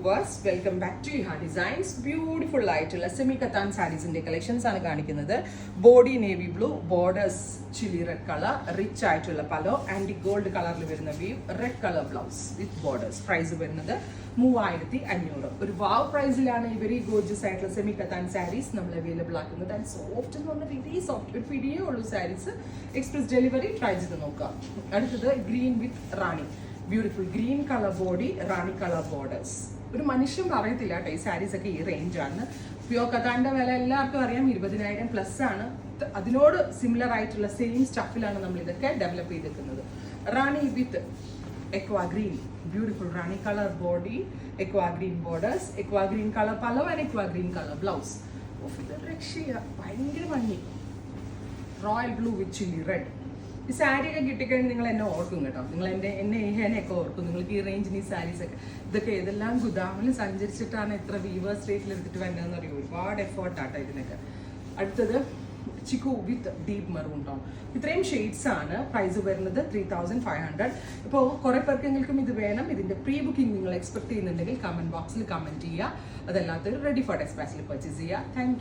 Viewers, welcome back to Iha designs. Beautiful ആയിട്ടുള്ള semi katan സാരീസിന്റെ collections ആണ് കാണിക്കുന്നത്. Body navy blue, borders chilli red colour, rich ആയിട്ടുള്ള pallu, antique gold കളറിൽ വരുന്ന weave, red colour blouse with borders. Price വരുന്നത് 3500. ഒരു വാവ് പ്രൈസിലാണ് ഈ വെരി ഗോർജസ് ആയിട്ടുള്ള സെമി കത്താൻ സാരീസ് നമ്മൾ അവൈലബിൾ ആക്കുന്നത്. ആൻഡ് സോഫ്റ്റ് എന്ന് പറഞ്ഞാൽ വെരി സോഫ്റ്റ്, ഒരു പിടിയേ ഉള്ളൂ സാരീസ്. എക്സ്പ്രസ് ഡെലിവറി ട്രൈ ചെയ്ത് നോക്കാം. അടുത്തത് ഗ്രീൻ വിത്ത് റാണി, ബ്യൂട്ടിഫുൾ ഗ്രീൻ കളർ ബോഡി, റാണി കളർ ബോർഡേഴ്സ്. ഒരു മനുഷ്യൻ പറയത്തില്ല കേട്ടോ ഈ സാരീസ് ഒക്കെ ഈ റേഞ്ചാണ്. പ്യോർ കത്താൻ്റെ വില എല്ലാവർക്കും അറിയാം, 20,000 പ്ലസ് ആണ്. അതിനോട് സിമിലർ ആയിട്ടുള്ള സെയിം സ്റ്റഫിലാണ് നമ്മൾ ഇതൊക്കെ ഡെവലപ്പ് ചെയ്തിരിക്കുന്നത്. Rani with aqua green, beautiful rani colour body, aqua green borders, aqua green colour pallu and aqua green colour blouse. ഇത് രക്ഷയ ഭയങ്കര ഭംഗി. Royal blue with chilli red. ഈ സാരി ഒക്കെ കിട്ടിക്കഴിഞ്ഞാൽ നിങ്ങൾ എന്നെ ഓർക്കും കേട്ടോ. നിങ്ങൾ എന്നെ ഏഹനെയൊക്കെ ഓർക്കും. നിങ്ങൾക്ക് ഈ റേഞ്ചിന് ഈ സാരീസ് ഒക്കെ ഇതൊക്കെ ഏതെല്ലാം ഗുദാമിൽ സഞ്ചരിച്ചിട്ടാണ് എത്ര വീവേഴ്സ് റേറ്റിൽ എടുത്തിട്ട് വരുന്നതെന്ന് അറിയും. ഒരുപാട് എഫേർട്ടാട്ടോ ഇതിനൊക്കെ. അടുത്തത് chikoo with deep maroon tone. ഇത്രയും ഷെയ്ഡ്സ് ആണ്. പ്രൈസ് വരുന്നത് 3500. ഇപ്പോൾ കുറെ പേർക്കെങ്കിലും ഇത് വേണം. ഇതിന്റെ പ്രീ ബുക്കിംഗ് നിങ്ങൾ എക്സ്പെക്ട് ചെയ്യുന്നുണ്ടെങ്കിൽ കമന്റ് ബോക്സിൽ കമന്റ് ചെയ്യുക. അതല്ലാത്തവർ റെഡി ഫോർ ഡെസ്പാച്ചിൽ പർച്ചേസ് ചെയ്യുക. Thank U.